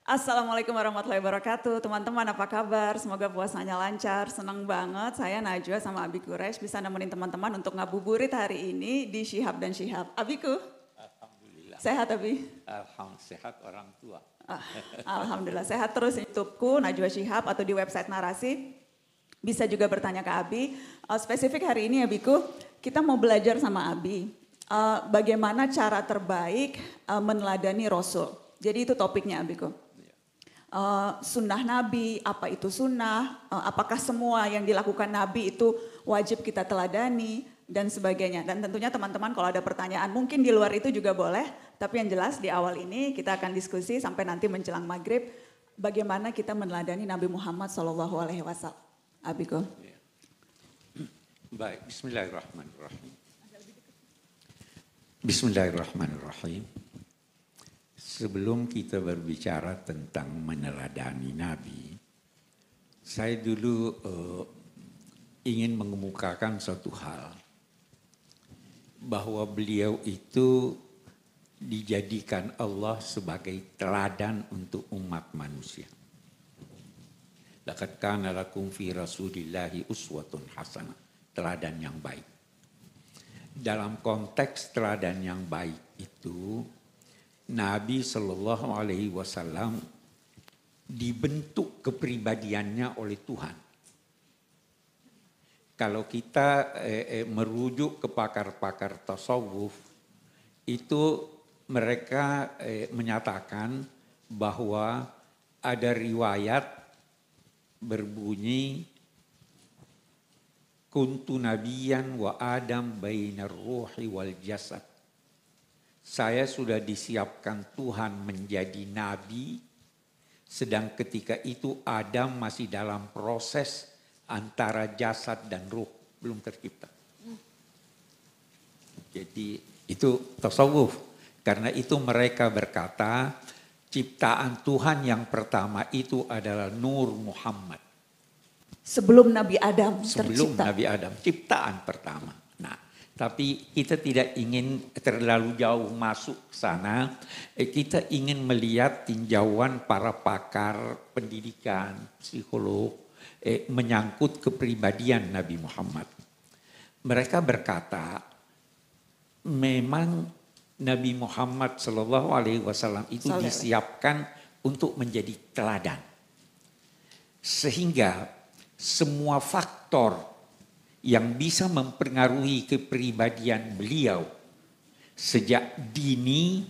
Assalamualaikum warahmatullahi wabarakatuh. Teman-teman apa kabar? Semoga puasanya lancar. Senang banget saya Najwa sama Abi Quraisy bisa nemenin teman-teman untuk ngabuburit hari ini di Syihab dan Syihab. Abiku? Alhamdulillah. Sehat Abi? Alhamdulillah sehat orang tua. Alhamdulillah sehat terus. YouTubeku Najwa Syihab atau di website Narasi. Bisa juga bertanya ke Abi. Spesifik hari ini Abiku, kita mau belajar sama Abi. Bagaimana cara terbaik meneladani Rasul. Jadi itu topiknya Abiku. Sunnah Nabi, apa itu sunnah, apakah semua yang dilakukan Nabi itu wajib kita teladani dan sebagainya. Dan tentunya teman-teman kalau ada pertanyaan mungkin di luar itu juga boleh, tapi yang jelas di awal ini kita akan diskusi sampai nanti menjelang maghrib bagaimana kita meneladani Nabi Muhammad SAW. Abiku. Baik, bismillahirrahmanirrahim. Bismillahirrahmanirrahim. Sebelum kita berbicara tentang meneladani Nabi, saya dulu ingin mengemukakan suatu hal. Bahwa beliau itu dijadikan Allah sebagai teladan untuk umat manusia. Laqad kana lakum fi rasulillahi uswatun hasanah. Teladan yang baik. Dalam konteks teladan yang baik itu, Nabi Shallallahu Alaihi Wasallam dibentuk kepribadiannya oleh Tuhan. Kalau kita merujuk ke pakar-pakar tasawuf, itu mereka menyatakan bahwa ada riwayat berbunyi kuntu nabiyan wa adam bainar ruhi wal jasad. Saya sudah disiapkan Tuhan menjadi nabi, sedang ketika itu Adam masih dalam proses antara jasad dan ruh, belum tercipta. Jadi itu tasawuf. Karena itu mereka berkata, ciptaan Tuhan yang pertama itu adalah Nur Muhammad. Sebelum Nabi Adam tercipta. Sebelum Nabi Adam, ciptaan pertama. Nah, tapi kita tidak ingin terlalu jauh masuk ke sana. Kita ingin melihat tinjauan para pakar pendidikan, psikolog, menyangkut kepribadian Nabi Muhammad. Mereka berkata, memang Nabi Muhammad SAW itu disiapkan untuk menjadi teladan. Sehingga semua faktor yang bisa mempengaruhi kepribadian beliau sejak dini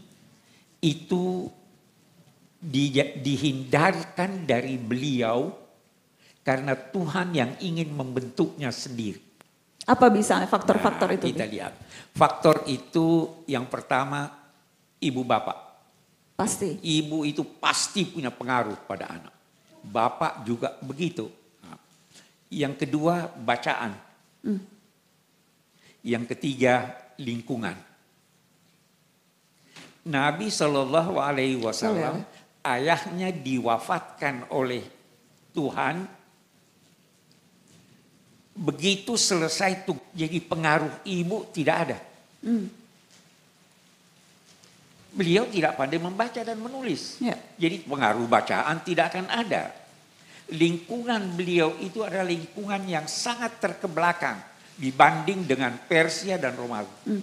itu dihindarkan dari beliau karena Tuhan yang ingin membentuknya sendiri. Apa bisa faktor-faktor itu? Kita lihat. Faktor itu yang pertama ibu bapak. Pasti. Ibu itu pasti punya pengaruh pada anak. Bapak juga begitu. Yang kedua bacaan. Yang ketiga lingkungan. Nabi Shallallahu Alaihi Wasallam ayahnya diwafatkan oleh Tuhan. Begitu selesai tuh jadi pengaruh ibu tidak ada. Beliau tidak pandai membaca dan menulis. Ya. Jadi pengaruh bacaan tidak akan ada. Lingkungan beliau itu adalah lingkungan yang sangat terkebelakang dibanding dengan Persia dan Romawi.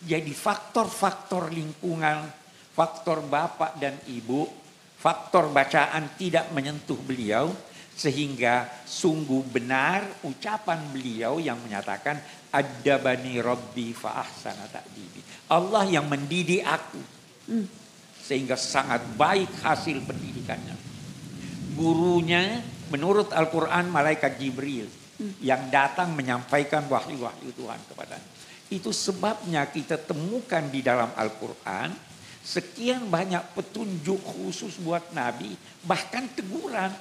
Jadi faktor-faktor lingkungan, faktor bapak dan ibu, faktor bacaan tidak menyentuh beliau sehingga sungguh benar ucapan beliau yang menyatakan adabani rabbi fa ahsana ta'dibi. Allah yang mendidik aku sehingga sangat baik hasil pendidikannya. Gurunya menurut Al-Quran malaikat Jibril yang datang menyampaikan wahyu-wahyu Tuhan kepadanya. Itu sebabnya kita temukan di dalam Al-Quran sekian banyak petunjuk khusus buat Nabi, bahkan teguran.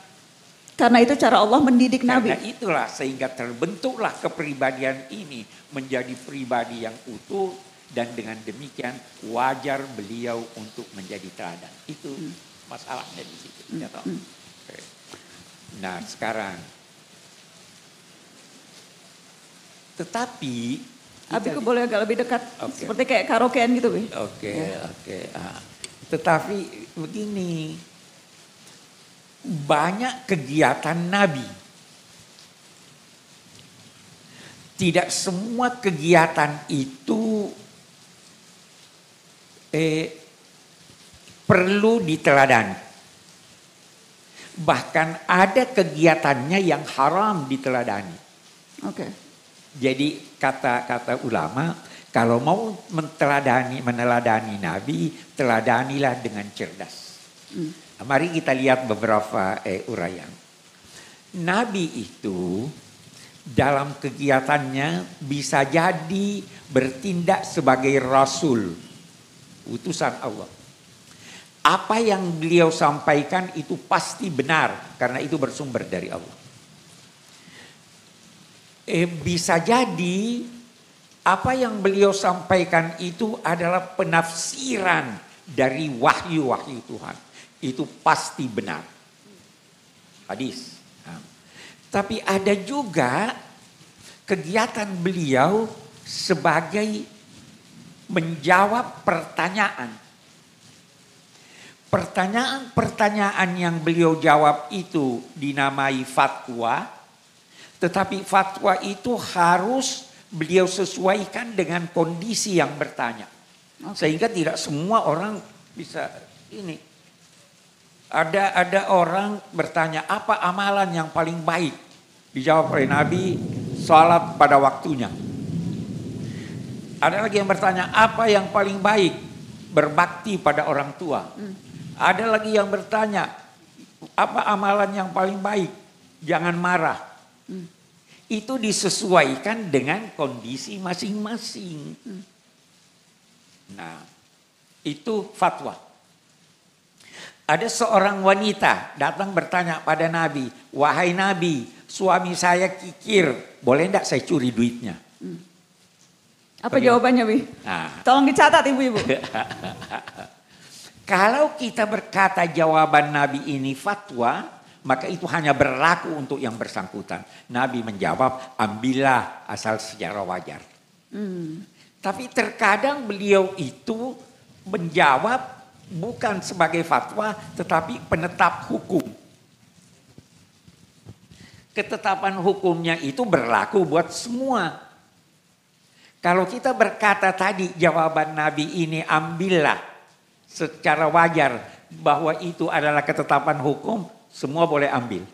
Karena itu cara Allah mendidik Nabi. Karena itulah sehingga terbentuklah kepribadian ini menjadi pribadi yang utuh dan dengan demikian wajar beliau untuk menjadi teladan. Itu masalahnya di situ. Ya, nah sekarang, tetapi Abiku boleh agak lebih dekat, Okay. seperti kayak karaokean gitu, Bi. Oke. Tetapi begini, banyak kegiatan Nabi. Tidak semua kegiatan itu perlu diteladani. Bahkan ada kegiatannya yang haram diteladani. Oke. Jadi kata ulama, kalau mau meneladani Nabi, teladanilah dengan cerdas. Mari kita lihat beberapa uraian. Nabi itu dalam kegiatannya bisa jadi bertindak sebagai rasul, utusan Allah. Apa yang beliau sampaikan itu pasti benar karena itu bersumber dari Allah. Bisa jadi apa yang beliau sampaikan itu adalah penafsiran dari wahyu-wahyu Tuhan. Itu pasti benar. Hadis. Tapi ada juga kegiatan beliau sebagai menjawab pertanyaan. Pertanyaan-pertanyaan yang beliau jawab itu dinamai fatwa. Tetapi fatwa itu harus beliau sesuaikan dengan kondisi yang bertanya. Sehingga tidak semua orang bisa ini. Ada orang bertanya, apa amalan yang paling baik? Dijawab oleh Nabi, salat pada waktunya. Ada lagi yang bertanya, apa yang paling baik? Berbakti pada orang tua. Ada lagi yang bertanya, apa amalan yang paling baik? Jangan marah. Itu disesuaikan dengan kondisi masing-masing. Nah, itu fatwa. Ada seorang wanita datang bertanya pada Nabi, wahai Nabi, suami saya kikir, boleh enggak saya curi duitnya? Apa jawabannya, Bi? Nah. Tolong dicatat ibu-ibu. Kalau kita berkata jawaban Nabi ini fatwa, maka itu hanya berlaku untuk yang bersangkutan. Nabi menjawab, ambillah asal secara wajar. Tapi terkadang beliau itu menjawab bukan sebagai fatwa, tetapi penetap hukum. Ketetapan hukumnya itu berlaku buat semua. Kalau kita berkata tadi jawaban Nabi ini ambillah secara wajar bahwa itu adalah ketetapan hukum, semua boleh ambil.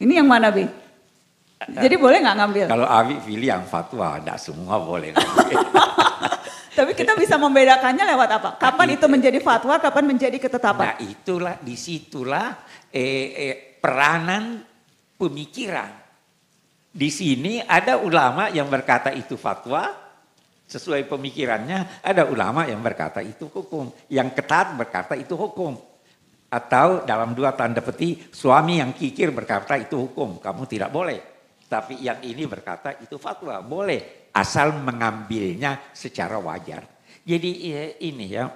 Ini yang mana, Bi? Jadi boleh nggak ngambil? Kalau Abi pilih yang fatwa, tidak semua boleh ngambil. Tapi kita bisa membedakannya lewat apa? Kapan itu menjadi fatwa, kapan menjadi ketetapan? Nah itulah, disitulah peranan pemikiran. Di sini ada ulama yang berkata itu fatwa, sesuai pemikirannya. Ada ulama yang berkata itu hukum. Yang ketat berkata itu hukum. Atau dalam dua tanda petik, suami yang kikir berkata itu hukum. Kamu tidak boleh. Tapi yang ini berkata itu fatwa. Boleh. Asal mengambilnya secara wajar. Jadi ini ya.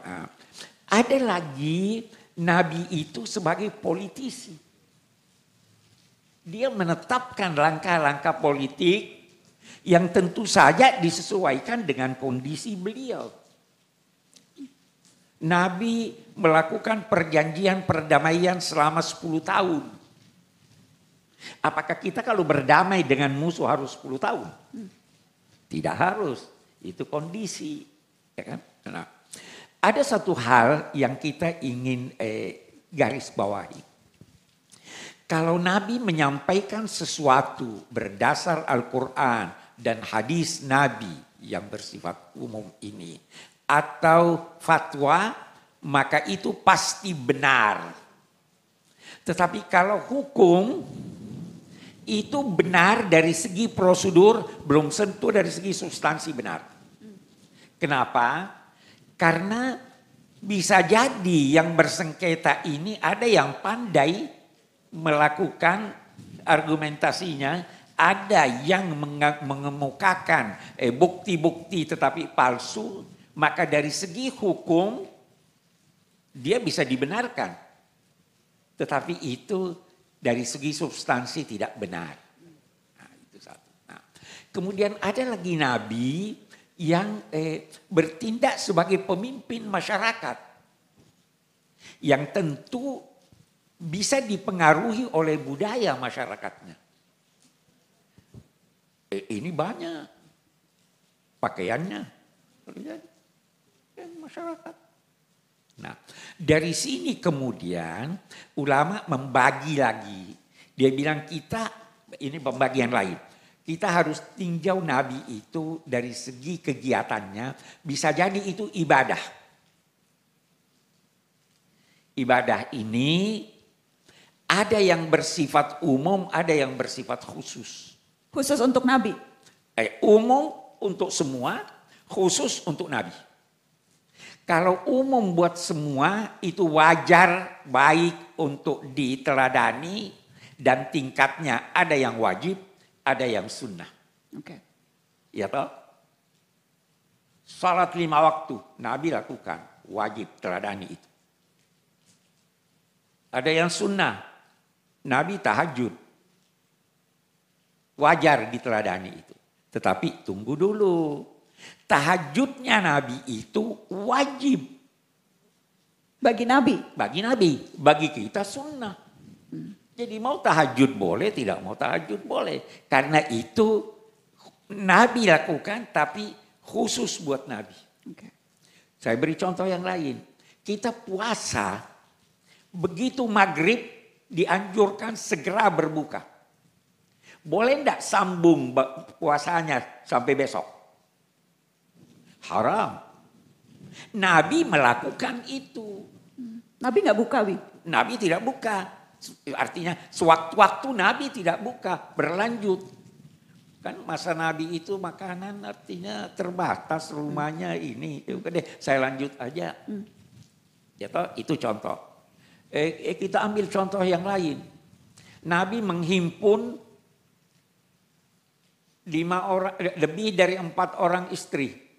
Ada lagi Nabi itu sebagai politisi. Dia menetapkan langkah-langkah politik yang tentu saja disesuaikan dengan kondisi beliau. Nabi melakukan perjanjian perdamaian selama 10 tahun. Apakah kita kalau berdamai dengan musuh harus 10 tahun? Tidak harus, itu kondisi. Ya kan? Nah, ada satu hal yang kita ingin garis bawahi. Kalau Nabi menyampaikan sesuatu berdasar Al-Quran dan hadis Nabi yang bersifat umum ini, atau fatwa, maka itu pasti benar. Tetapi kalau hukum, itu benar dari segi prosedur, belum tentu dari segi substansi benar. Kenapa? Karena bisa jadi yang bersengketa ini ada yang pandai melakukan argumentasinya, ada yang mengemukakan bukti-bukti tetapi palsu, maka dari segi hukum dia bisa dibenarkan. Tetapi itu dari segi substansi tidak benar. Nah, itu satu. Nah, kemudian ada lagi Nabi yang bertindak sebagai pemimpin masyarakat. yang tentu bisa dipengaruhi oleh budaya masyarakatnya. Ini banyak pakaiannya masyarakat. Nah, dari sini kemudian ulama membagi lagi. Dia bilang kita, ini pembagian lain. Kita harus tinjau Nabi itu dari segi kegiatannya. Bisa jadi itu ibadah. Ibadah ini ada yang bersifat umum, ada yang bersifat khusus. Khusus untuk Nabi? Umum untuk semua, khusus untuk Nabi. Kalau umum buat semua itu wajar, baik untuk diteladani dan tingkatnya ada yang wajib, ada yang sunnah. Oke. Ya toh? Salat 5 waktu Nabi lakukan, wajib teladani itu. Ada yang sunnah, Nabi tahajud, wajar diteladani itu. Tetapi tunggu dulu. Tahajudnya Nabi itu wajib. Bagi Nabi? Bagi Nabi. Bagi kita sunnah. Jadi mau tahajud boleh, tidak mau tahajud boleh. Karena itu Nabi lakukan tapi khusus buat Nabi. Okay. Saya beri contoh yang lain. Kita puasa, begitu maghrib dianjurkan segera berbuka. Boleh enggak sambung puasanya sampai besok? Haram. Nabi melakukan itu. Nabi nggak buka, Wi? Nabi tidak buka. Artinya sewaktu-waktu Nabi tidak buka, berlanjut. Kan masa Nabi itu makanan artinya terbatas, rumahnya ini. Oke deh, saya lanjut aja. Ya toh, itu contoh. Kita ambil contoh yang lain. Nabi menghimpun 5 orang, lebih dari 4 orang istri.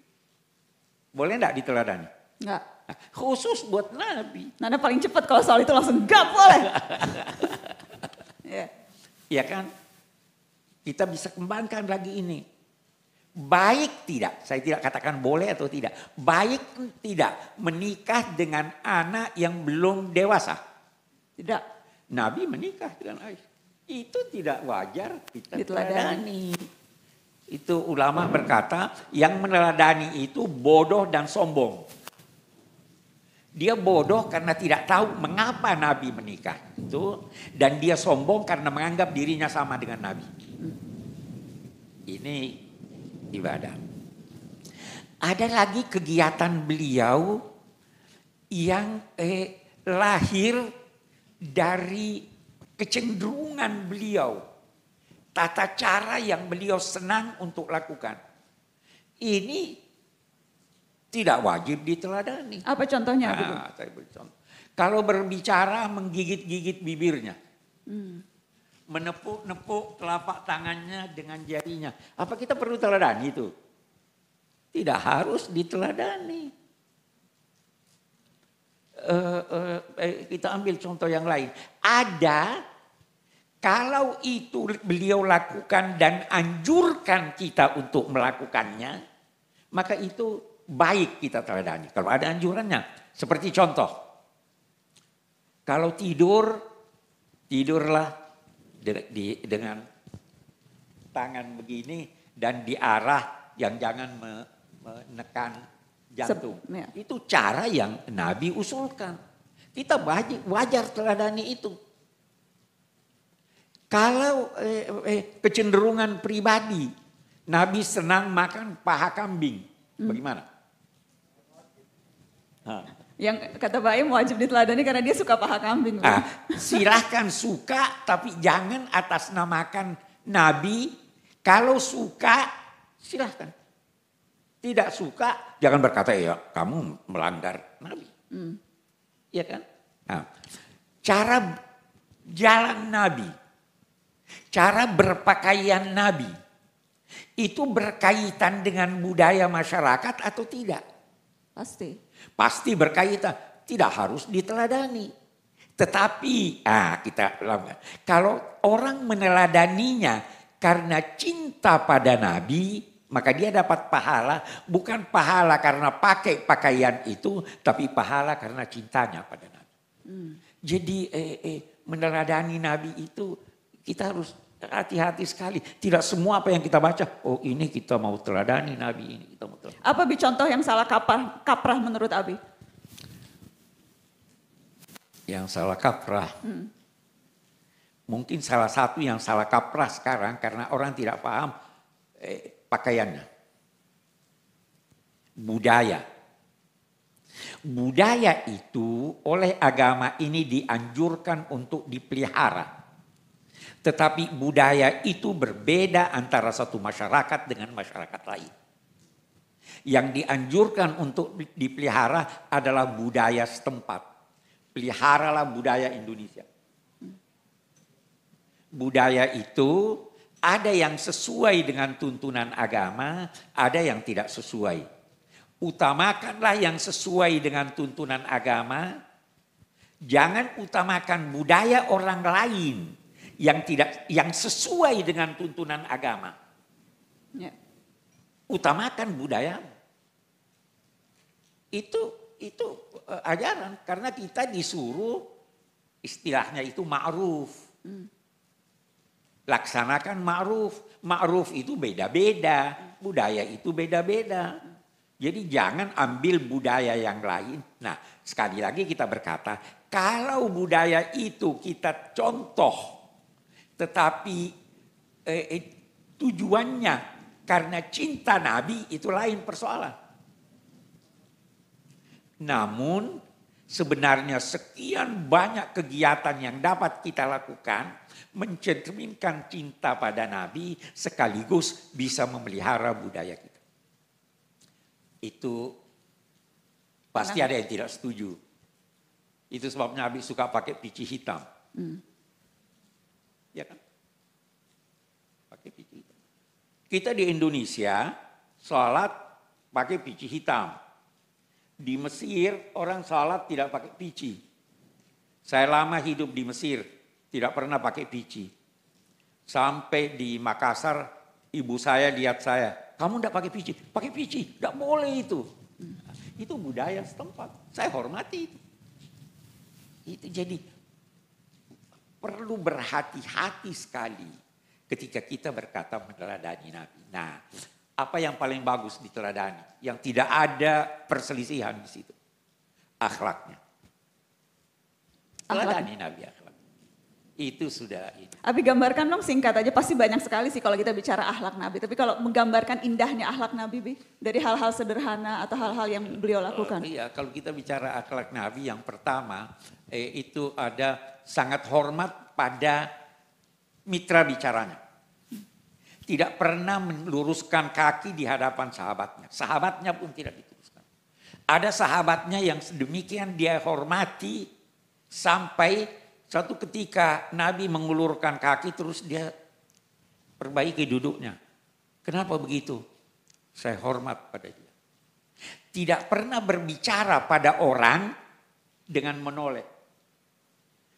Boleh enggak diteladani? Enggak. Khusus buat Nabi. Nana paling cepat kalau soal itu langsung enggak boleh. Ya kan? Kita bisa kembangkan lagi ini. Baik tidak, saya tidak katakan boleh atau tidak. Baik tidak menikah dengan anak yang belum dewasa. Tidak. Nabi menikah dengan Aisyah. Itu tidak wajar kita teladani. Itu ulama berkata yang meneladani itu bodoh dan sombong. Dia bodoh karena tidak tahu mengapa Nabi menikah itu. Dan dia sombong karena menganggap dirinya sama dengan Nabi. Ini ibadah. Ada lagi kegiatan beliau yang lahir dari kecenderungan beliau. Tata cara yang beliau senang untuk lakukan. Ini tidak wajib diteladani. Apa contohnya? Saya beri contoh. Kalau berbicara menggigit-gigit bibirnya. Menepuk-nepuk telapak tangannya dengan jarinya. Apa kita perlu teladani itu? Tidak harus diteladani. Kita ambil contoh yang lain. Ada, kalau itu beliau lakukan dan anjurkan kita untuk melakukannya, maka itu baik kita teladani. Kalau ada anjurannya, seperti contoh. Kalau tidurlah dengan tangan begini dan diarah yang jangan menekan jantung. Itu cara yang Nabi usulkan. Kita wajar teladani itu. Kalau kecenderungan pribadi, Nabi senang makan paha kambing. Bagaimana? Yang kata Baim wajib diteladani karena dia suka paha kambing. Silahkan suka, tapi jangan atas namakan Nabi. Kalau suka, silahkan. Tidak suka, jangan berkata ya kamu melanggar Nabi. Iya kan? Cara jalan Nabi, cara berpakaian Nabi, itu berkaitan dengan budaya masyarakat atau tidak? Pasti. Pasti berkaitan, tidak harus diteladani. Tetapi, kalau orang meneladaninya karena cinta pada Nabi, maka dia dapat pahala, bukan pahala karena pakai pakaian itu, tapi pahala karena cintanya pada Nabi. Jadi meneladani Nabi itu kita harus hati-hati sekali. Tidak semua apa yang kita baca, oh ini kita mau teladani Nabi ini. Kita mau teladani. Apa Bi contoh yang salah kaprah menurut Abi? Yang salah kaprah. Mungkin salah satu yang salah kaprah sekarang karena orang tidak paham pakaiannya. Budaya. Budaya itu oleh agama ini dianjurkan untuk dipelihara. Tetapi budaya itu berbeda antara satu masyarakat dengan masyarakat lain. Yang dianjurkan untuk dipelihara adalah budaya setempat. Peliharalah budaya Indonesia. Budaya itu ada yang sesuai dengan tuntunan agama, ada yang tidak sesuai. Utamakanlah yang sesuai dengan tuntunan agama. Jangan utamakan budaya orang lain yang sesuai dengan tuntunan agama. Ya. Utamakan budaya. Itu ajaran karena kita disuruh istilahnya itu ma'ruf. Laksanakan ma'ruf. Ma'ruf itu beda-beda, budaya itu beda-beda. Jadi jangan ambil budaya yang lain. Nah, sekali lagi kita berkata, kalau budaya itu kita contoh, tetapi tujuannya karena cinta Nabi itu lain persoalan. Namun sebenarnya sekian banyak kegiatan yang dapat kita lakukan mencerminkan cinta pada Nabi sekaligus bisa memelihara budaya kita. Itu pasti ada yang tidak setuju. Itu sebabnya Nabi suka pakai pici hitam. Ya kan? Pakai pici hitam. Kita di Indonesia sholat pakai pici hitam. Di Mesir orang sholat tidak pakai pici. Saya lama hidup di Mesir tidak pernah pakai pici. Sampai di Makassar ibu saya lihat saya. Kamu tidak pakai pici? Pakai pici, tidak boleh itu. Itu budaya setempat. Saya hormati itu. Itu jadi perlu berhati-hati sekali ketika kita berkata meneladani Nabi. Nah, apa yang paling bagus diteladani? Yang tidak ada perselisihan di situ. Akhlaknya. Teladani Nabi akhlak. Itu sudah ini. Abi gambarkan dong singkat aja, pasti banyak sekali sih kalau kita bicara akhlak Nabi. Tapi kalau menggambarkan indahnya akhlak Nabi, Bi, dari hal-hal sederhana atau hal-hal yang beliau lakukan. Iya, kalau kita bicara akhlak Nabi yang pertama, itu ada sangat hormat pada mitra bicaranya. Tidak pernah meluruskan kaki di hadapan sahabatnya. Sahabatnya pun tidak diluruskan. Ada sahabatnya yang sedemikian dia hormati sampai suatu ketika Nabi mengulurkan kaki terus dia perbaiki duduknya. Kenapa begitu? Saya hormat pada dia. Tidak pernah berbicara pada orang dengan menoleh.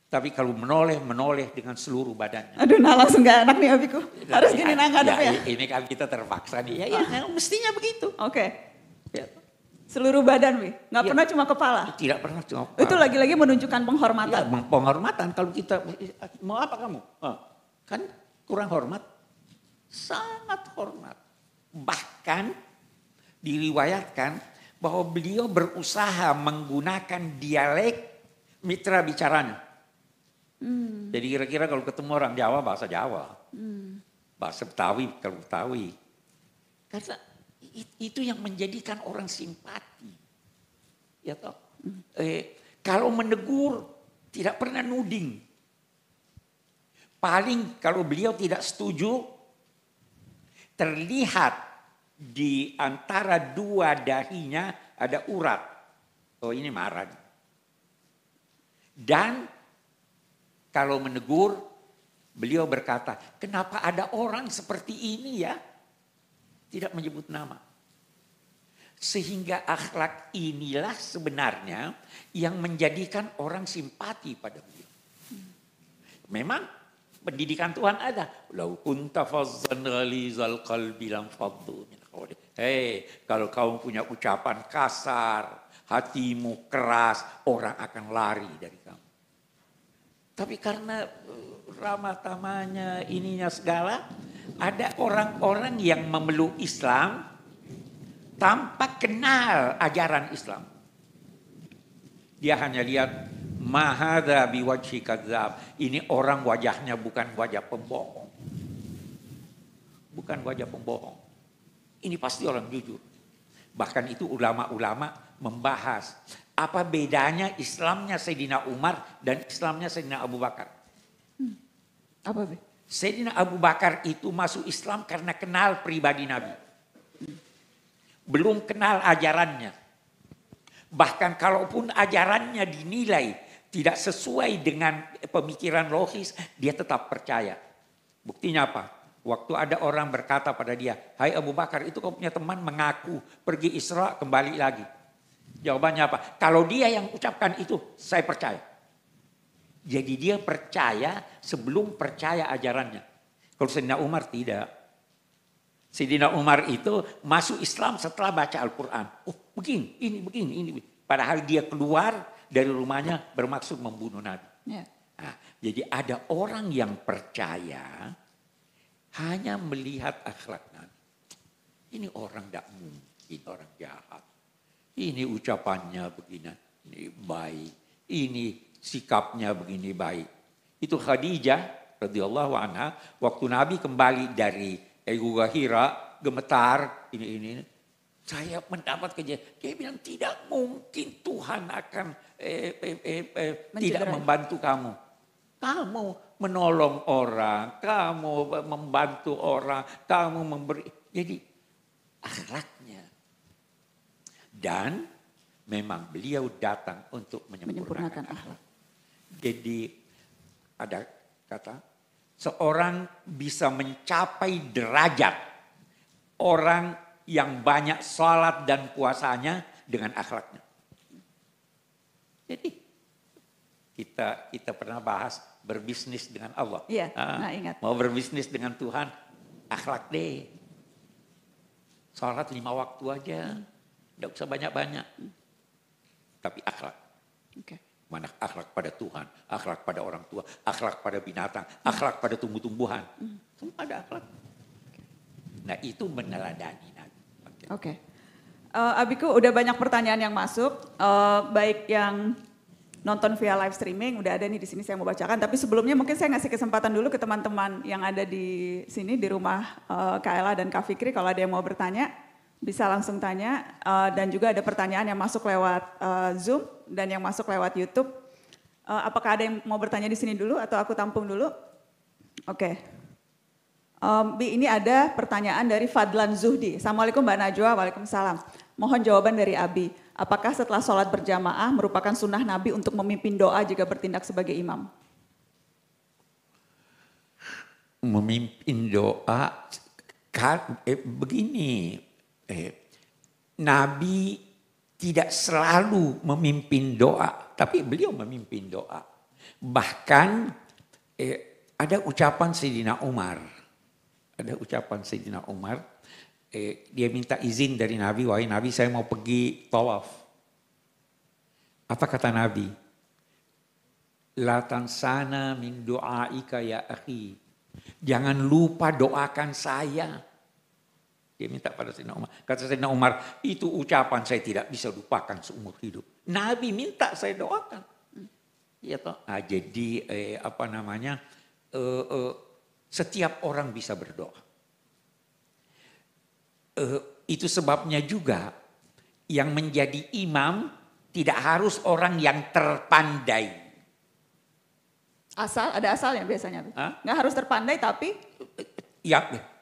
Tapi kalau menoleh dengan seluruh badannya. Aduh, nah langsung gak enak nih Abiku. Harus gini ngadepnya. Ini kan kita terpaksa nih. Ya, mestinya begitu. Oke. Ya. Seluruh badan, Bi? Gak pernah cuma kepala? Tidak pernah cuma kepala. Itu lagi-lagi menunjukkan penghormatan. Ya, penghormatan. Kalau kita, mau apa kamu? Kan kurang hormat. Sangat hormat. Bahkan diriwayatkan bahwa beliau berusaha menggunakan dialek mitra bicaranya. Jadi kira-kira kalau ketemu orang Jawa, bahasa Jawa. Bahasa Betawi, kalau Betawi. Karena itu yang menjadikan orang simpati. Ya toh. Kalau menegur tidak pernah nuding. Paling kalau beliau tidak setuju, terlihat di antara dua dahinya ada urat. Oh, ini marah. Dan kalau menegur, beliau berkata, kenapa ada orang seperti ini ya? Tidak menyebut nama. Sehingga akhlak inilah sebenarnya yang menjadikan orang simpati pada beliau. Memang pendidikan Tuhan ada. Lau kunta fazzan ghalizal qalbi lam faddu min hawlik. Kalau kamu punya ucapan kasar, hatimu keras, orang akan lari dari kamu. Tapi karena ramah tamahnya ininya segala, ada orang-orang yang memeluk Islam tanpa kenal ajaran Islam. Dia hanya lihat mahadha biwajhi kadzab. Ini orang wajahnya bukan wajah pembohong. Bukan wajah pembohong. Ini pasti orang jujur. Bahkan itu ulama-ulama membahas apa bedanya Islamnya Sayyidina Umar dan Islamnya Sayyidina Abu Bakar. Apa, Be? Sayyidina Abu Bakar itu masuk Islam karena kenal pribadi Nabi. Belum kenal ajarannya. Bahkan kalaupun ajarannya dinilai tidak sesuai dengan pemikiran logis, dia tetap percaya. Buktinya apa? Waktu ada orang berkata pada dia, "Hai Abu Bakar, itu kau punya teman mengaku pergi Isra kembali lagi." Jawabannya apa? Kalau dia yang ucapkan itu, saya percaya. Jadi dia percaya sebelum percaya ajarannya. Kalau Sayyidina Umar tidak. Sayyidina Umar itu masuk Islam setelah baca Al-Quran. Oh begini, ini. Padahal dia keluar dari rumahnya bermaksud membunuh Nabi. Ya. Nah, jadi ada orang yang percaya hanya melihat akhlak Nabi. Ini orang tidak mungkin orang jahat. Ini ucapannya begini, ini baik. Ini sikapnya begini baik. Itu Khadijah radhiyallahu anha waktu Nabi kembali dari Gua Hira, gemetar ini. Saya mendapat kejadian. Dia bilang tidak mungkin Tuhan akan tidak membantu kamu. Kamu menolong orang, kamu membantu orang, kamu memberi. Jadi akhlaknya. Dan memang beliau datang untuk menyempurnakan akhlak. Jadi ada kata, seorang bisa mencapai derajat orang yang banyak salat dan puasanya dengan akhlaknya. Jadi kita pernah bahas berbisnis dengan Allah. Iya, ingat. Mau berbisnis dengan Tuhan, akhlak deh. Salat 5 waktu aja. Tidak usah banyak-banyak. Tapi akhlak. Okay. Mana akhlak pada Tuhan, akhlak pada orang tua, akhlak pada binatang, akhlak pada tumbuh-tumbuhan. Semua ada akhlak. Nah itu meneladani Nabi. Oke. Abiku udah banyak pertanyaan yang masuk. Baik yang nonton via live streaming, udah ada nih di sini saya mau bacakan. Tapi sebelumnya mungkin saya ngasih kesempatan dulu ke teman-teman yang ada di sini, di rumah Kak Ella dan Kak Fikri. Kalau ada yang mau bertanya, bisa langsung tanya. Dan juga ada pertanyaan yang masuk lewat Zoom dan yang masuk lewat YouTube. Apakah ada yang mau bertanya di sini dulu atau aku tampung dulu? Oke. Bi, ini ada pertanyaan dari Fadlan Zuhdi. Assalamualaikum Mbak Najwa, waalaikumsalam. Mohon jawaban dari Abi. Apakah setelah sholat berjamaah merupakan sunnah Nabi untuk memimpin doa jika bertindak sebagai imam? Memimpin doa, begini. Nabi tidak selalu memimpin doa, tapi beliau memimpin doa. Bahkan ada ucapan Sayyidina Umar. Dia minta izin dari Nabi, wahai Nabi saya mau pergi tawaf. Apa kata Nabi? La tansana min du'aika ya akhi. Jangan lupa doakan saya. Dia minta pada Sayyidina Umar. Kata Sayyidina Umar, itu ucapan saya tidak bisa lupakan seumur hidup. Nabi minta saya doakan. Ya toh. Nah, jadi setiap orang bisa berdoa. Itu sebabnya juga yang menjadi imam tidak harus orang yang terpandai. Ada asalnya biasanya. Nggak harus terpandai tapi?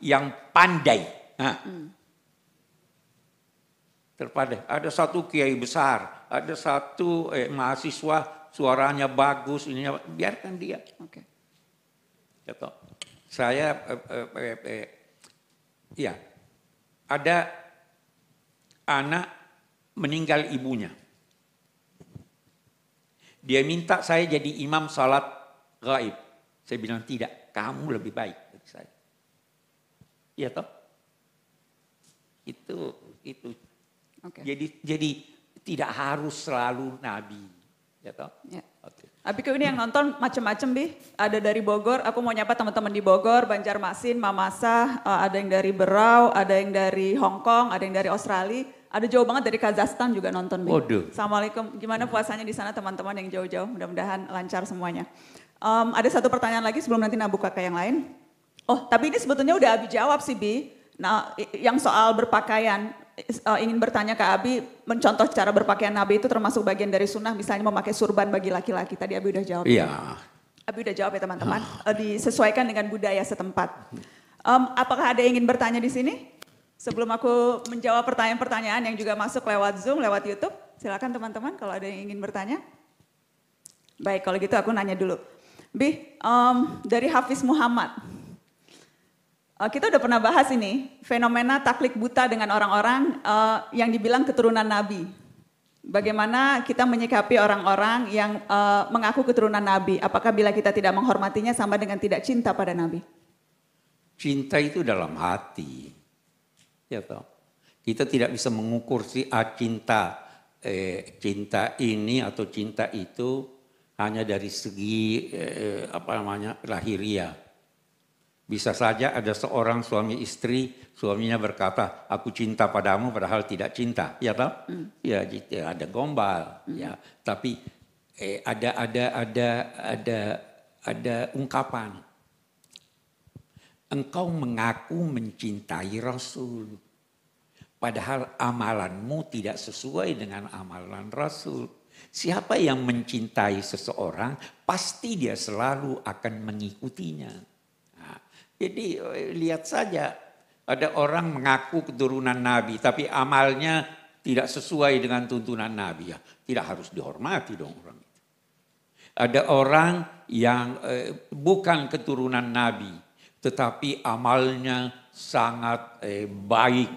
Yang pandai. Terpandai. Ada satu kiai besar, ada satu mahasiswa suaranya bagus, ininya biarkan dia. Oke. Saya ada anak meninggal ibunya. Dia minta saya jadi imam salat gaib. Saya bilang tidak, kamu lebih baik dari saya. Iya toh? Itu. Okay. Jadi tidak harus selalu Nabi, ya toh? Ya. Okay. Abiku ini yang nonton macem-macem Bi, ada dari Bogor, aku mau nyapa teman-teman di Bogor, Banjarmasin, Mamasa, ada yang dari Berau, ada yang dari Hong Kong, ada yang dari Australia, ada jauh banget dari Kazakhstan juga nonton Bi. Waduh. Assalamualaikum, gimana puasanya di sana teman-teman yang jauh-jauh, mudah-mudahan lancar semuanya. Ada satu pertanyaan lagi sebelum nanti Nabu kakak yang lain. Oh tapi ini sebetulnya udah Abi jawab sih Bi, nah yang soal berpakaian. Ingin bertanya ke Abi, mencontoh cara berpakaian Nabi itu termasuk bagian dari sunnah, misalnya memakai surban bagi laki-laki. Tadi Abi udah jawab. Iya. Abi udah jawab ya teman-teman. Disesuaikan dengan budaya setempat. Apakah ada yang ingin bertanya di sini? Sebelum aku menjawab pertanyaan-pertanyaan yang juga masuk lewat Zoom, lewat YouTube. Silakan teman-teman kalau ada yang ingin bertanya. Baik, kalau gitu aku nanya dulu. Bi, dari Hafiz Muhammad. Kita udah pernah bahas ini, fenomena taklid buta dengan orang-orang yang dibilang keturunan Nabi. Bagaimana kita menyikapi orang-orang yang mengaku keturunan Nabi? Apakah bila kita tidak menghormatinya sama dengan tidak cinta pada Nabi? Cinta itu dalam hati. Ya toh. Kita tidak bisa mengukur cinta ini atau cinta itu hanya dari segi lahiriah. Bisa saja ada seorang suami istri, suaminya berkata, aku cinta padamu padahal tidak cinta, ya toh? Ya, ada gombal, ya. Tapi ada ungkapan. Engkau mengaku mencintai Rasul, padahal amalanmu tidak sesuai dengan amalan Rasul. Siapa yang mencintai seseorang, pasti dia selalu akan mengikutinya. Jadi lihat saja, ada orang mengaku keturunan Nabi, tapi amalnya tidak sesuai dengan tuntunan Nabi. Ya, tidak harus dihormati dong orang itu. Ada orang yang bukan keturunan Nabi, tetapi amalnya sangat baik.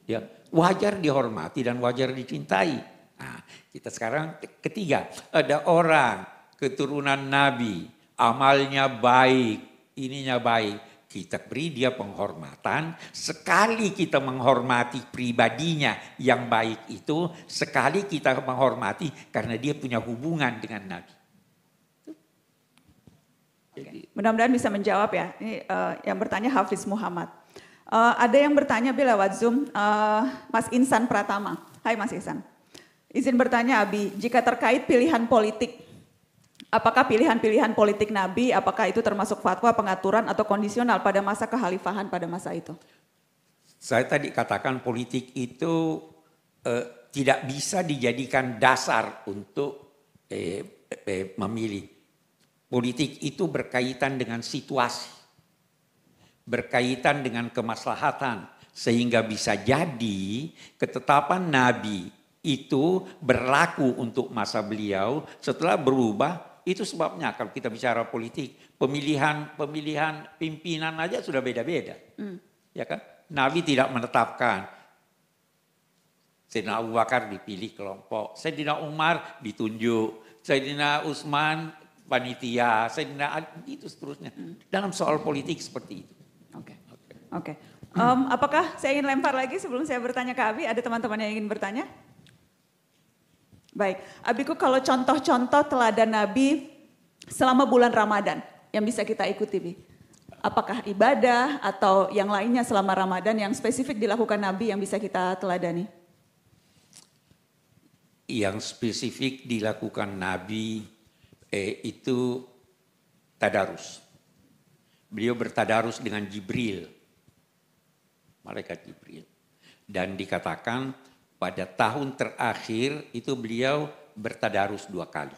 Ya, wajar dihormati dan wajar dicintai. Nah, kita sekarang ketiga, ada orang keturunan Nabi, amalnya baik, ininya baik. Kita beri dia penghormatan, sekali kita menghormati pribadinya yang baik itu, sekali kita menghormati karena dia punya hubungan dengan Nabi. Mudah-mudahan bisa menjawab ya, ini yang bertanya Hafiz Muhammad. Ada yang bertanya lewat Zoom, Mas Insan Pratama. Hai Mas Insan. Izin bertanya Abi, jika terkait pilihan politik, apakah pilihan-pilihan politik Nabi, apakah itu termasuk fatwa, pengaturan, atau kondisional pada masa kekhalifahan pada masa itu? Saya tadi katakan politik itu tidak bisa dijadikan dasar untuk memilih. Politik itu berkaitan dengan situasi, berkaitan dengan kemaslahatan, sehingga bisa jadi ketetapan Nabi itu berlaku untuk masa beliau, setelah berubah. Itu sebabnya kalau kita bicara politik, pemilihan pimpinan aja sudah beda-beda. Ya kan? Nabi tidak menetapkan Sayyidina Abu Bakar dipilih kelompok, Sayyidina Umar ditunjuk, Sayyidina Utsman panitia, Sayyidina Ali, itu seterusnya. Dalam soal politik seperti itu. Oke. Apakah saya ingin lempar lagi sebelum saya bertanya ke Abi, ada teman-teman yang ingin bertanya? Baik, Abiku kalau contoh-contoh teladan Nabi selama bulan Ramadan yang bisa kita ikuti, Bi. Apakah ibadah atau yang lainnya selama Ramadan yang spesifik dilakukan Nabi yang bisa kita teladani? Yang spesifik dilakukan Nabi itu tadarus. Beliau bertadarus dengan Jibril, malaikat Jibril. Dan dikatakan pada tahun terakhir itu beliau bertadarus 2 kali.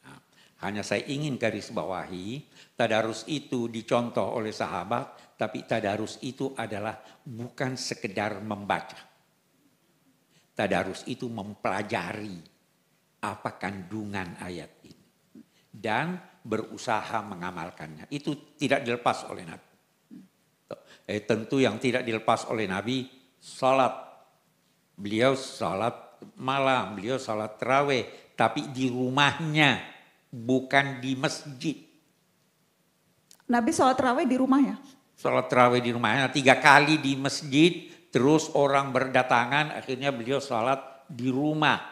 Nah, hanya saya ingin garis bawahi, tadarus itu dicontoh oleh sahabat, tapi tadarus itu adalah bukan sekedar membaca. Tadarus itu mempelajari apa kandungan ayat ini dan berusaha mengamalkannya. Itu tidak dilepas oleh Nabi. Tentu yang tidak dilepas oleh Nabi, salat. Beliau salat malam, beliau salat tarawih, tapi di rumahnya, bukan di masjid. Nabi salat tarawih di rumahnya? Salat tarawih di rumahnya, 3 kali di masjid, terus orang berdatangan, akhirnya beliau salat di rumah.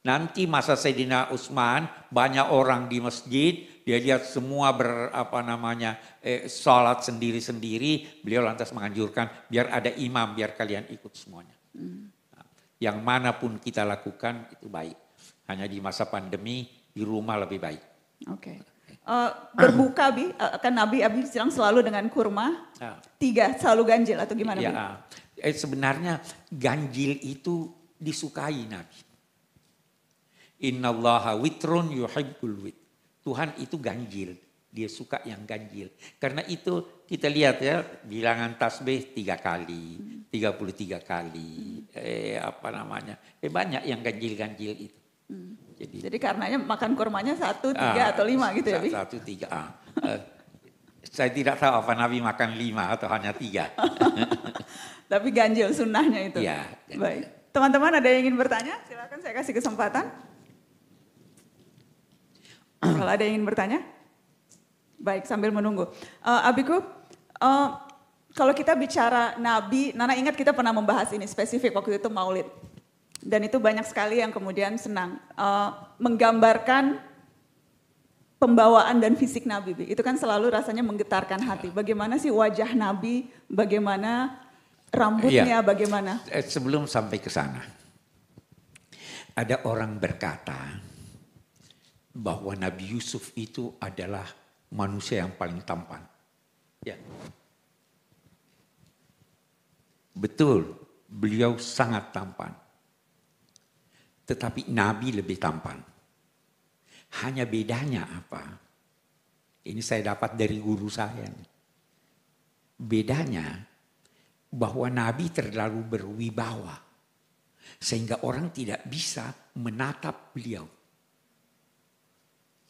Nanti masa Sayyidina Utsman banyak orang di masjid, dia lihat semua sholat sendiri-sendiri, beliau lantas menganjurkan biar ada imam, biar kalian ikut semuanya. Nah, yang manapun kita lakukan itu baik. Hanya di masa pandemi di rumah lebih baik. Oke. Berbuka kan Abi bilang selalu dengan kurma, 3 selalu ganjil atau gimana? Ya, sebenarnya ganjil itu disukai Nabi. Innallaha witrun yuhibbul wit. Tuhan itu ganjil, dia suka yang ganjil. Karena itu kita lihat ya, bilangan tasbih 3 kali, 33 kali, banyak yang ganjil-ganjil itu. Jadi karenanya makan kurmanya 1, 3 atau 5 gitu ya, Bi? 1, 3. Saya tidak tahu apa Nabi makan 5 atau hanya 3. Tapi ganjil sunnahnya itu. Ya, baik. Teman-teman ada yang ingin bertanya? Silakan saya kasih kesempatan. Kalau ada yang ingin bertanya? Baik, sambil menunggu. Abiku, kalau kita bicara Nabi, Nana ingat kita pernah membahas ini spesifik waktu itu Maulid. Dan itu banyak sekali yang kemudian senang. Menggambarkan pembawaan dan fisik Nabi. Itu kan selalu rasanya menggetarkan hati. Bagaimana sih wajah Nabi, bagaimana rambutnya, bagaimana? Sebelum sampai ke sana, ada orang berkata bahwa Nabi Yusuf itu adalah manusia yang paling tampan. Ya. Betul, beliau sangat tampan. Tetapi Nabi lebih tampan. Hanya bedanya apa? Ini saya dapat dari guru saya. Bedanya bahwa Nabi terlalu berwibawa. Sehingga orang tidak bisa menatap beliau.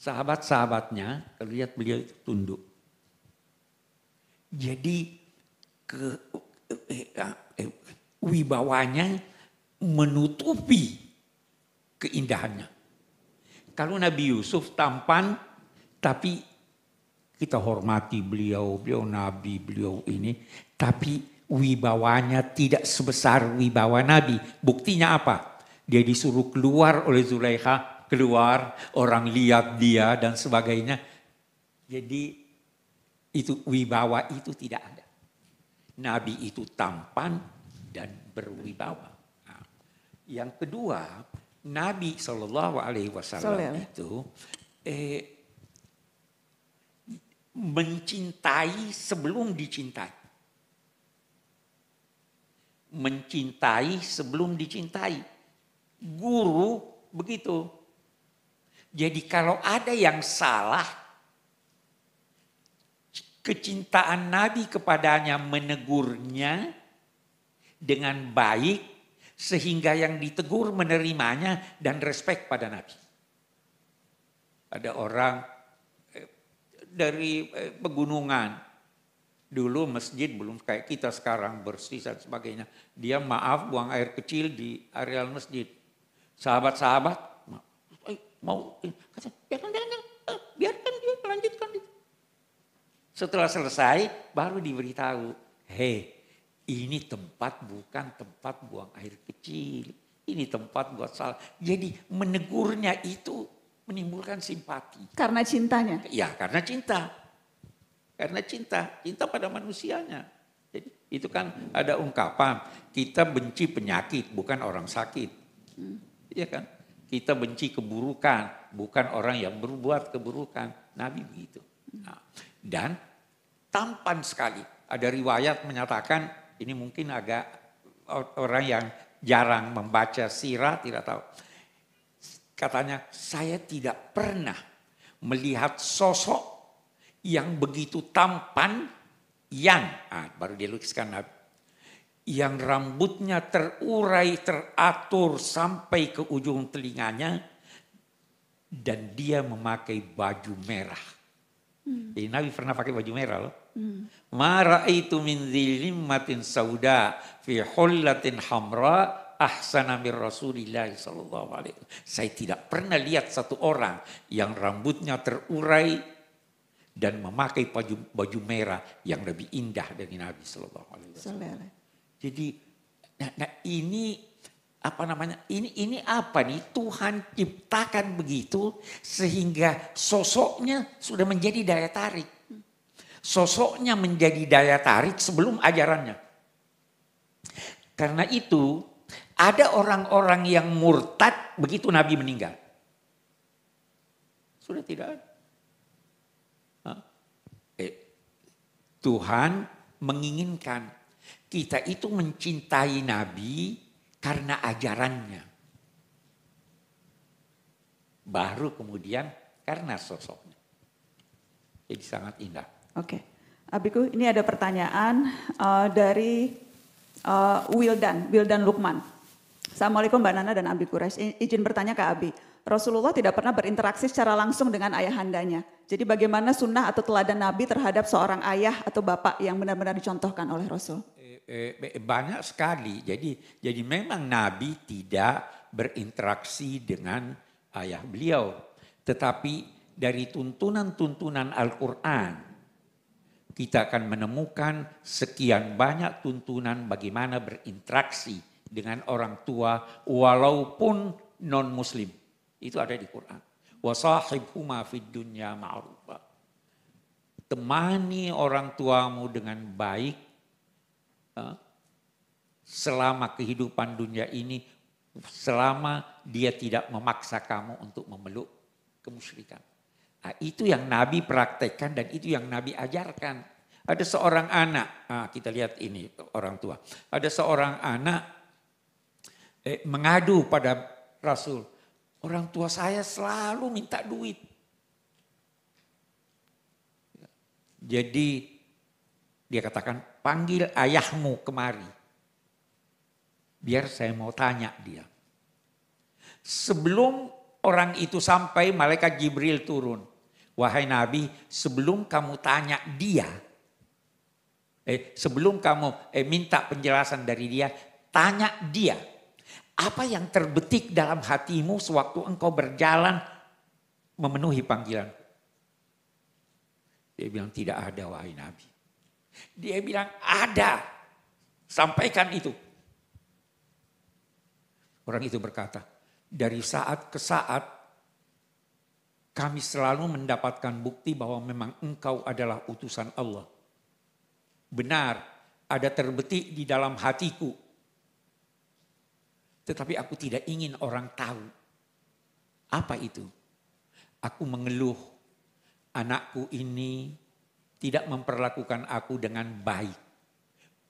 Sahabat-sahabatnya, kalau lihat beliau itu tunduk. Jadi wibawanya menutupi keindahannya. Kalau Nabi Yusuf tampan, tapi kita hormati beliau Nabi, beliau ini. Tapi wibawanya tidak sebesar wibawa Nabi. Buktinya apa? Dia disuruh keluar oleh Zulaikha. Keluar, orang lihat dia dan sebagainya. Jadi itu wibawa itu tidak ada. Nabi itu tampan dan berwibawa. Nah, yang kedua, Nabi SAW itu mencintai sebelum dicintai. Mencintai sebelum dicintai. Guru begitu. Jadi kalau ada yang salah, kecintaan Nabi kepadanya menegurnya dengan baik, sehingga yang ditegur menerimanya dan respek pada Nabi. Ada orang dari pegunungan, dulu masjid belum kayak kita sekarang bersih dan sebagainya. Dia maaf buang air kecil di areal masjid. Sahabat-sahabat, mau kata biarkan dia melanjutkan itu. Setelah selesai baru diberitahu, ini tempat bukan tempat buang air kecil, ini tempat buat salah. Jadi menegurnya itu menimbulkan simpati. Karena cintanya? Ya, karena cinta. Karena cinta pada manusianya. Jadi itu kan ada ungkapan, kita benci penyakit bukan orang sakit. Iya kan? Kita benci keburukan, bukan orang yang berbuat keburukan. Nabi begitu. Nah, dan tampan sekali. Ada riwayat menyatakan, ini mungkin agak orang yang jarang membaca sirah, tidak tahu. Katanya, saya tidak pernah melihat sosok yang begitu tampan, baru dia lukiskan Nabi. Yang rambutnya terurai, teratur sampai ke ujung telinganya. Dan dia memakai baju merah. Jadi Nabi pernah pakai baju merah loh. Ma ra'aitu min zilimmatin sauda fi hullatin hamra ahsana min Rasulillah sallallahu alaihi wasallam. Saya tidak pernah lihat satu orang yang rambutnya terurai dan memakai baju merah yang lebih indah dari Nabi sallallahu alaihi wasallam. Jadi ini apa namanya, ini apa nih, Tuhan ciptakan begitu sehingga sosoknya sudah menjadi daya tarik. Sosoknya menjadi daya tarik sebelum ajarannya. Karena itu ada orang-orang yang murtad begitu Nabi meninggal. Sudah tidak ada. Tuhan menginginkan kita itu mencintai Nabi karena ajarannya. Baru kemudian karena sosoknya. Jadi sangat indah. Oke. Abiku, ini ada pertanyaan dari Wildan Lukman. Assalamualaikum Mbak Nana dan Abi Quraisy. Izin bertanya ke Abi. Rasulullah tidak pernah berinteraksi secara langsung dengan ayahandanya. Jadi bagaimana sunnah atau teladan Nabi terhadap seorang ayah atau bapak yang benar-benar dicontohkan oleh Rasul? Banyak sekali. Jadi memang Nabi tidak berinteraksi dengan ayah beliau. Tetapi dari tuntunan-tuntunan Al-Quran, kita akan menemukan sekian banyak tuntunan bagaimana berinteraksi dengan orang tua walaupun non-muslim. Itu ada di Quran. Wasahibhuma fid dunya ma'rufa. Temani orang tuamu dengan baik selama kehidupan dunia ini, selama dia tidak memaksa kamu untuk memeluk kemusyrikan. Nah, itu yang Nabi praktekkan dan itu yang Nabi ajarkan. Ada seorang anak, kita lihat ini orang tua. Ada seorang anak mengadu pada Rasul. Orang tua saya selalu minta duit. Jadi dia katakan, panggil ayahmu kemari. Biar saya mau tanya dia. Sebelum orang itu sampai, malaikat Jibril turun. Wahai Nabi, sebelum kamu tanya dia, sebelum kamu minta penjelasan dari dia, tanya dia. Apa yang terbetik dalam hatimu sewaktu engkau berjalan memenuhi panggilan? Dia bilang tidak ada wahai Nabi. Dia bilang ada. Sampaikan itu. Orang itu berkata, dari saat ke saat kami selalu mendapatkan bukti bahwa memang engkau adalah utusan Allah. Benar, ada terbetik di dalam hatiku. Tetapi aku tidak ingin orang tahu. Apa itu? Aku mengeluh, anakku ini tidak memperlakukan aku dengan baik.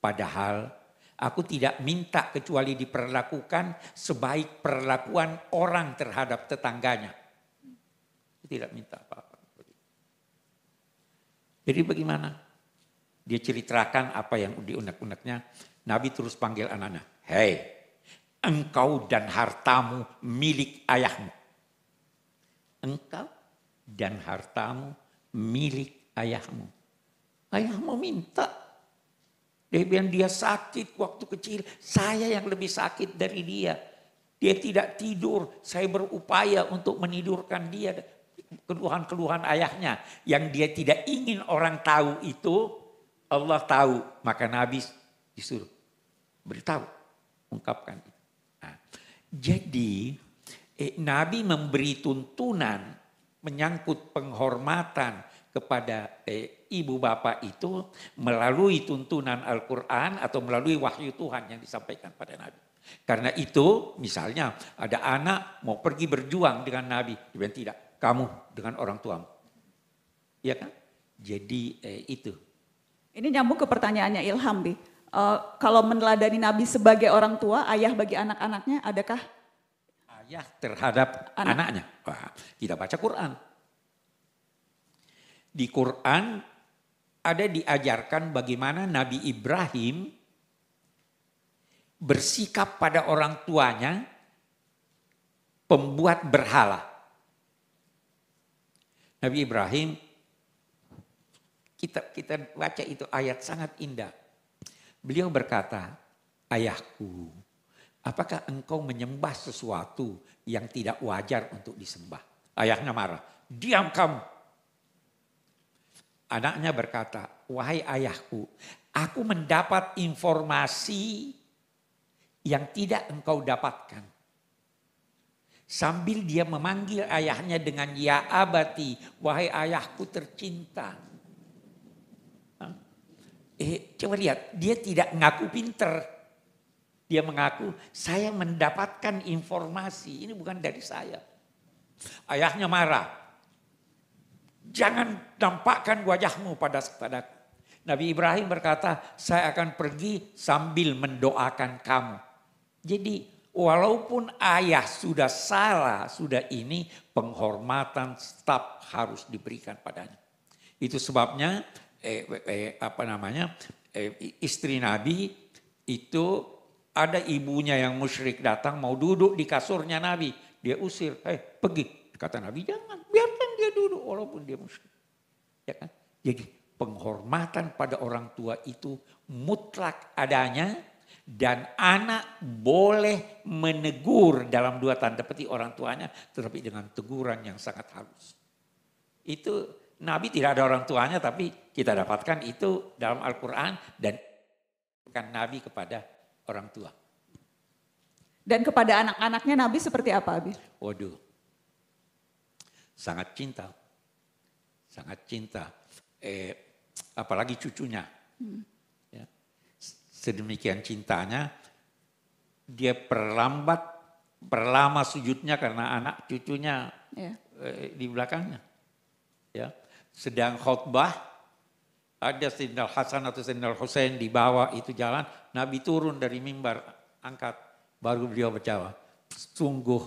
Padahal aku tidak minta kecuali diperlakukan sebaik perlakuan orang terhadap tetangganya. Tidak minta apa-apa. Jadi bagaimana? Dia ceritakan apa yang diunek-uneknya. Nabi terus panggil anaknya. Hei, engkau dan hartamu milik ayahmu. Engkau dan hartamu milik ayahmu. Ayahmu minta. Dia bilang dia sakit waktu kecil. Saya yang lebih sakit dari dia. Dia tidak tidur. Saya berupaya untuk menidurkan dia. Keluhan-keluhan ayahnya. Yang dia tidak ingin orang tahu itu. Allah tahu. Maka Nabi disuruh beritahu. Ungkapkan. Nah, jadi Nabi memberi tuntunan menyangkut penghormatan kepada ibu bapak itu melalui tuntunan Al-Quran atau melalui wahyu Tuhan yang disampaikan pada Nabi. Karena itu misalnya ada anak mau pergi berjuang dengan Nabi. Dia bilang tidak, kamu dengan orang tuamu. Iya kan? Jadi itu. Ini nyambung ke pertanyaannya Ilham, Bi. Kalau meneladani Nabi sebagai orang tua, ayah bagi anak-anaknya, adakah? Ayah terhadap anaknya. Wah, tidak baca Quran. Di Quran ada diajarkan bagaimana Nabi Ibrahim bersikap pada orang tuanya pembuat berhala. Nabi Ibrahim, kita baca itu ayat sangat indah. Beliau berkata, ayahku, apakah engkau menyembah sesuatu yang tidak wajar untuk disembah? Ayahnya marah, diam kamu. Anaknya berkata, wahai ayahku, aku mendapat informasi yang tidak engkau dapatkan. Sambil dia memanggil ayahnya dengan ya abati, wahai ayahku tercinta. Coba lihat, dia tidak mengaku pinter. Dia mengaku, saya mendapatkan informasi, ini bukan dari saya. Ayahnya marah. Jangan tampakkan wajahmu padaku. Nabi Ibrahim berkata, saya akan pergi sambil mendoakan kamu. Jadi walaupun ayah sudah salah, sudah ini, penghormatan tetap harus diberikan padanya. Itu sebabnya istri Nabi itu ada ibunya yang musyrik datang mau duduk di kasurnya Nabi. Dia usir, pergi. Kata Nabi, jangan, biarkan dia duduk walaupun dia musyrik. Ya kan? Jadi penghormatan pada orang tua itu mutlak adanya dan anak boleh menegur dalam dua tanda petik orang tuanya tetapi dengan teguran yang sangat halus. Itu Nabi tidak ada orang tuanya tapi kita dapatkan itu dalam Al-Quran dan bukan Nabi kepada orang tua. Dan kepada anak-anaknya Nabi seperti apa, Abi? Waduh, sangat cinta. Sangat cinta. Apalagi cucunya. Ya. Sedemikian cintanya, dia perlama sujudnya karena anak cucunya di belakangnya. Ya. Sedang khutbah, ada Sayyidina Hasan atau Sayyidina Husain di bawah itu jalan, Nabi turun dari mimbar, angkat, baru beliau berjawab, sungguh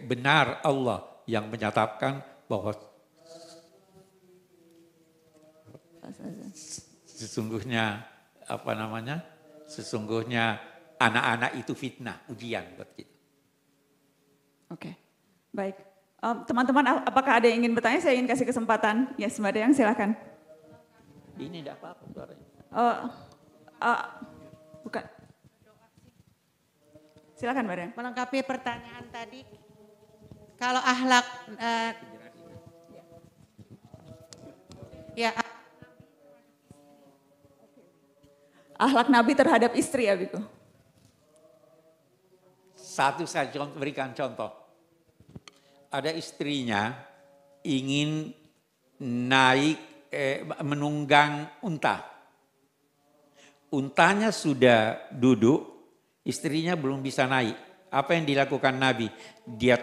benar Allah yang menyatakan bahwa sesungguhnya sesungguhnya anak-anak itu fitnah, ujian buat kita. Oke, baik. Teman-teman, apakah ada yang ingin bertanya? Saya ingin kasih kesempatan. Ya, Mbak Dayang, silakan. Ini tidak apa-apa suaranya. Bukan. Silakan, Mbak Dayang. Melengkapi pertanyaan tadi, kalau akhlak, Akhlak Nabi terhadap istri ya, Biku? Satu saya berikan contoh. Ada istrinya ingin naik menunggang unta. Untanya sudah duduk, istrinya belum bisa naik. Apa yang dilakukan Nabi? Dia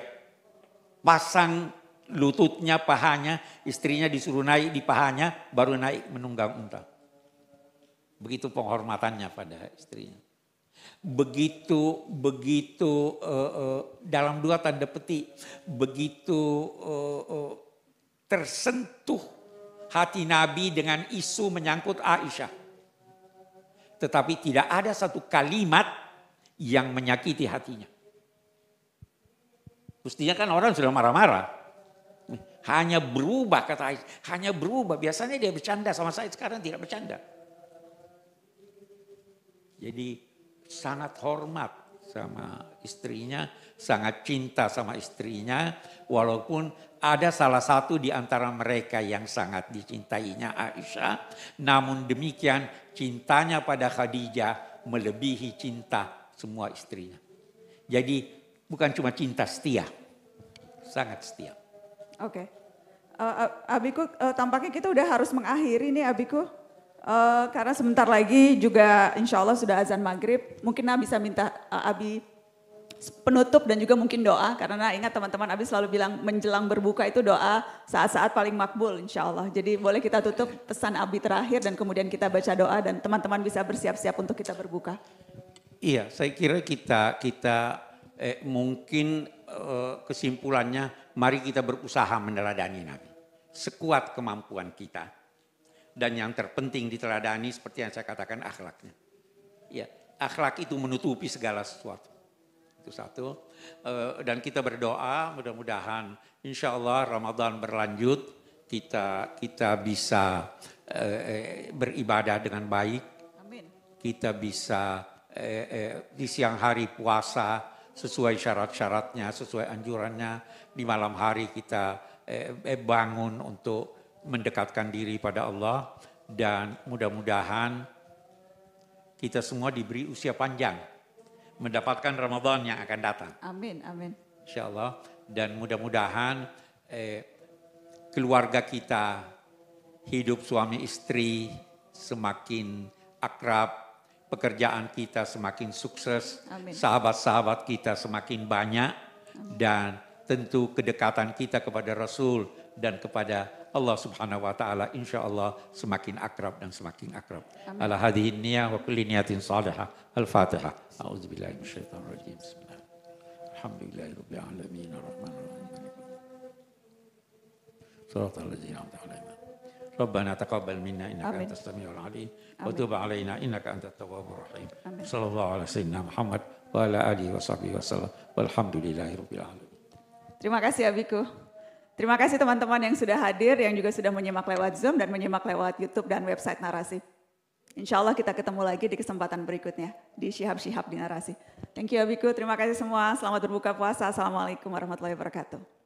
pasang lututnya, pahanya, istrinya disuruh naik di pahanya, baru naik menunggang unta. Begitu penghormatannya pada istrinya. Begitu dalam dua tanda petik, begitu tersentuh hati Nabi dengan isu menyangkut Aisyah. Tetapi tidak ada satu kalimat yang menyakiti hatinya. Mestinya kan orang sudah marah-marah. Hanya berubah kata Aisyah, hanya berubah. Biasanya dia bercanda sama saya, sekarang tidak bercanda. Jadi sangat hormat sama istrinya, sangat cinta sama istrinya. Walaupun ada salah satu di antara mereka yang sangat dicintainya Aisyah. Namun demikian cintanya pada Khadijah melebihi cinta semua istrinya. Jadi bukan cuma cinta setia, sangat setia. Oke. Abiku, tampaknya kita udah harus mengakhiri nih Abiku. Karena sebentar lagi juga insya Allah sudah azan maghrib. Mungkin Nabi bisa minta Abi penutup dan juga mungkin doa. Karena ingat teman-teman Abi selalu bilang menjelang berbuka itu doa saat-saat paling makbul insya Allah. Jadi boleh kita tutup pesan Abi terakhir dan kemudian kita baca doa dan teman-teman bisa bersiap-siap untuk kita berbuka. Iya, saya kira kita mungkin kesimpulannya mari kita berusaha meneladani Nabi. Sekuat kemampuan kita. Dan yang terpenting diteladani seperti yang saya katakan akhlaknya. Ya, akhlak itu menutupi segala sesuatu. Itu satu. Dan kita berdoa mudah-mudahan insya Allah Ramadan berlanjut. Kita bisa beribadah dengan baik. Amin. Kita bisa di siang hari puasa sesuai syarat-syaratnya, sesuai anjurannya. Di malam hari kita bangun untuk mendekatkan diri pada Allah dan mudah-mudahan kita semua diberi usia panjang. mendapatkan Ramadan yang akan datang. Amin, amin. Insya Allah. Dan mudah-mudahan keluarga kita, hidup suami istri semakin akrab, pekerjaan kita semakin sukses, Amin. sahabat-sahabat kita semakin banyak, dan tentu kedekatan kita kepada Rasul dan kepada Allah Subhanahu wa taala insya Allah semakin akrab dan semakin akrab. Ala hadhihi niyah wa kulli niyatin salihah. Al-Fatihah. A'udzubillahi minasyaitonir rajim. Bismillah. Alhamdulillahirabbil alamin arrahmanir rahim. Shiratal ladzina an'amta 'alaihim. Rabbana taqabbal minna innaka Amin. antas samiul 'alim wa tub 'alaina innaka antat tawwabur rahim. Amin. Sallallahu alaihi sayyidina Muhammad wa ala alihi washabihi wasallam. Walhamdulillahirabbil alamin. Terima kasih Abiku. Terima kasih teman-teman yang sudah hadir, yang juga sudah menyimak lewat Zoom dan menyimak lewat YouTube dan website Narasi. Insya Allah kita ketemu lagi di kesempatan berikutnya di Syihab-Syihab di Narasi. Thank you Abiku, terima kasih semua. Selamat berbuka puasa. Assalamualaikum warahmatullahi wabarakatuh.